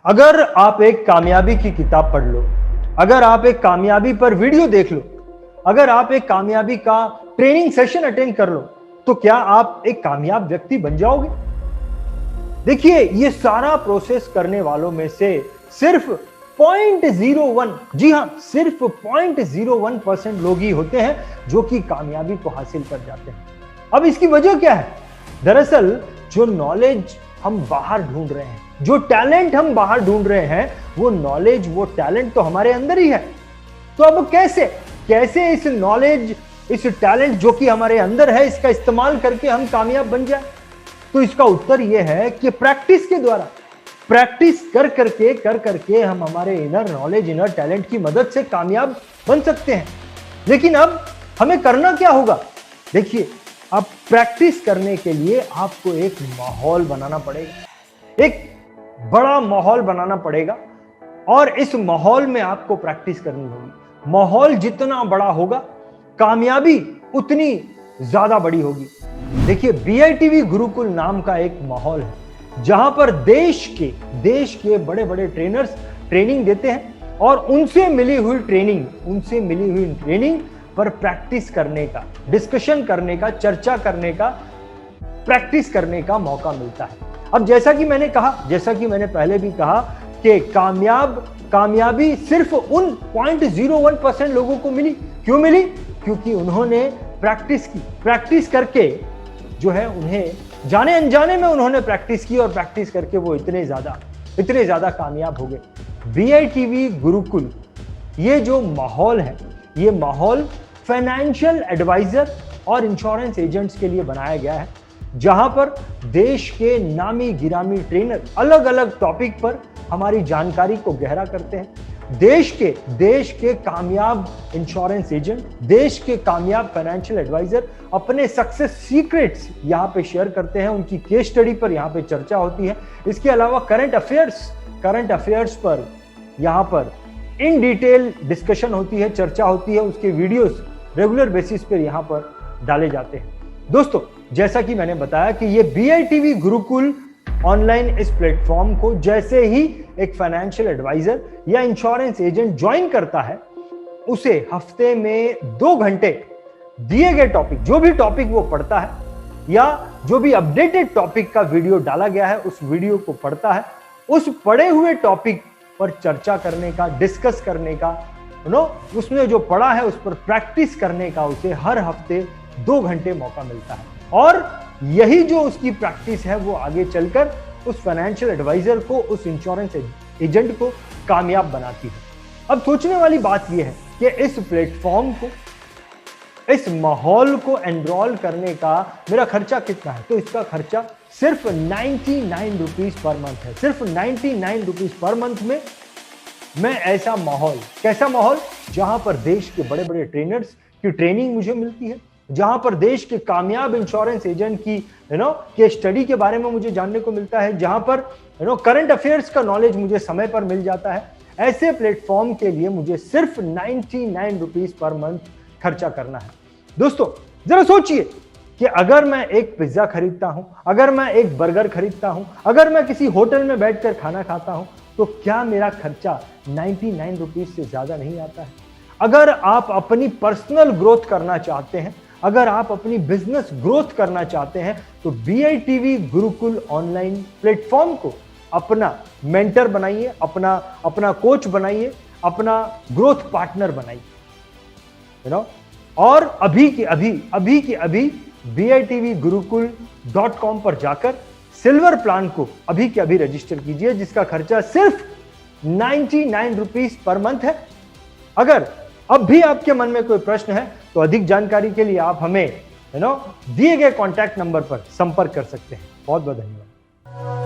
अगर आप एक कामयाबी की किताब पढ़ लो, अगर आप एक कामयाबी पर वीडियो देख लो, अगर आप एक कामयाबी का ट्रेनिंग सेशन अटेंड कर लो, तो क्या आप एक कामयाब व्यक्ति बन जाओगे? देखिए, ये सारा प्रोसेस करने वालों में से सिर्फ 0.01, जी हां, सिर्फ 0.01% लोग ही होते हैं जो कि कामयाबी को हासिल कर जाते हैं। अब इसकी वजह क्या है? दरअसल जो नॉलेज हम बाहर ढूंढ रहे हैं, जो टैलेंट हम बाहर ढूंढ रहे हैं, वो नॉलेज, वो टैलेंट तो हमारे अंदर ही है। तो अब कैसे इस नॉलेज, इस टैलेंट जो कि हमारे अंदर है, इसका इस्तेमाल करके हम कामयाब बन जाए? तो इसका उत्तर यह है कि प्रैक्टिस के द्वारा, प्रैक्टिस कर करके हम हमारे इनर नॉलेज, इनर टैलेंट की मदद से कामयाब बन सकते हैं। लेकिन अब हमें करना क्या होगा? देखिए, अब प्रैक्टिस करने के लिए आपको एक माहौल बनाना पड़ेगा, एक बड़ा माहौल बनाना पड़ेगा, और इस माहौल में आपको प्रैक्टिस करनी होगी। माहौल जितना बड़ा होगा, कामयाबी उतनी ज्यादा बड़ी होगी। देखिए, BITV गुरुकुल नाम का एक माहौल है जहां पर देश के बड़े बड़े ट्रेनर्स ट्रेनिंग देते हैं, और उनसे मिली हुई ट्रेनिंग पर प्रैक्टिस करने का, डिस्कशन करने का, चर्चा करने का, प्रैक्टिस करने का मौका मिलता है। अब जैसा कि मैंने पहले भी कहा कि कामयाबी सिर्फ उन 0.01% लोगों को मिली। क्यों मिली? क्योंकि उन्होंने प्रैक्टिस की। प्रैक्टिस करके जो है, उन्हें जाने अनजाने में उन्होंने प्रैक्टिस की, और प्रैक्टिस करके वो इतने ज्यादा कामयाब हो गए। BITV गुरुकुल, ये जो माहौल है, ये माहौल फाइनेंशियल एडवाइजर और इंश्योरेंस एजेंट्स के लिए बनाया गया है, जहां पर देश के नामी गिरामी ट्रेनर अलग अलग टॉपिक पर हमारी जानकारी को गहरा करते हैं। देश के कामयाब इंश्योरेंस एजेंट, देश के कामयाब फाइनेंशियल एडवाइजर अपने सक्सेस सीक्रेट्स यहां पे शेयर करते हैं। उनकी केस स्टडी पर यहां पे चर्चा होती है। इसके अलावा करंट अफेयर्स पर यहां पर इन डिटेल डिस्कशन होती है, चर्चा होती है। उसके वीडियोस रेगुलर बेसिस पर यहां पर डाले जाते हैं। दोस्तों, जैसा कि मैंने बताया कि ये BITV गुरुकुल ऑनलाइन इस प्लेटफॉर्म को जैसे ही एक फाइनेंशियल एडवाइजर या इंश्योरेंस एजेंट ज्वाइन करता है, उसे हफ्ते में 2 घंटे दिए गए टॉपिक, जो भी टॉपिक वो पढ़ता है या जो भी अपडेटेड टॉपिक का वीडियो डाला गया है, उस वीडियो को पढ़ता है, उस पढ़े हुए टॉपिक पर चर्चा करने का, डिस्कस करने का, उसने जो पढ़ा है उस पर प्रैक्टिस करने का उसे हर हफ्ते 2 घंटे मौका मिलता है। और यही जो उसकी प्रैक्टिस है, वो आगे चलकर उस फाइनेंशियल एडवाइजर को, उस इंश्योरेंस एजेंट को कामयाब बनाती है। अब सोचने वाली बात यह है कि इस प्लेटफॉर्म को, इस माहौल को एनरोल करने का मेरा खर्चा कितना है? तो इसका खर्चा सिर्फ 99 रुपीज पर मंथ है। सिर्फ 99 रुपीज पर मंथ में मैं ऐसा माहौल, कैसा माहौल? जहां पर देश के बड़े बड़े ट्रेनर्स की ट्रेनिंग मुझे मिलती है, जहां पर देश के कामयाब इंश्योरेंस एजेंट की के स्टडी के बारे में मुझे जानने को मिलता है, जहां पर करंट अफेयर्स का नॉलेज मुझे समय पर मिल जाता है। ऐसे प्लेटफॉर्म के लिए मुझे सिर्फ 99 रुपीज पर मंथ खर्चा करना है। दोस्तों, जरा सोचिए कि अगर मैं एक पिज्जा खरीदता हूं, अगर मैं एक बर्गर खरीदता हूं, अगर मैं किसी होटल में बैठकर खाना खाता हूं, तो क्या मेरा खर्चा 99 रुपीज से ज्यादा नहीं आता है? अगर आप अपनी पर्सनल ग्रोथ करना चाहते हैं, अगर आप अपनी बिजनेस ग्रोथ करना चाहते हैं, तो BITV गुरुकुल ऑनलाइन प्लेटफॉर्म को अपना मेंटर बनाइए, अपना कोच बनाइए, अपना ग्रोथ पार्टनर बनाइए। और अभी के अभी BITVgurukul.com पर जाकर सिल्वर प्लान को अभी के अभी रजिस्टर कीजिए, जिसका खर्चा सिर्फ 99 रुपीज पर मंथ है। अगर अब भी आपके मन में कोई प्रश्न है, तो अधिक जानकारी के लिए आप हमें दिए गए कॉन्टैक्ट नंबर पर संपर्क कर सकते हैं। बहुत बहुत धन्यवाद।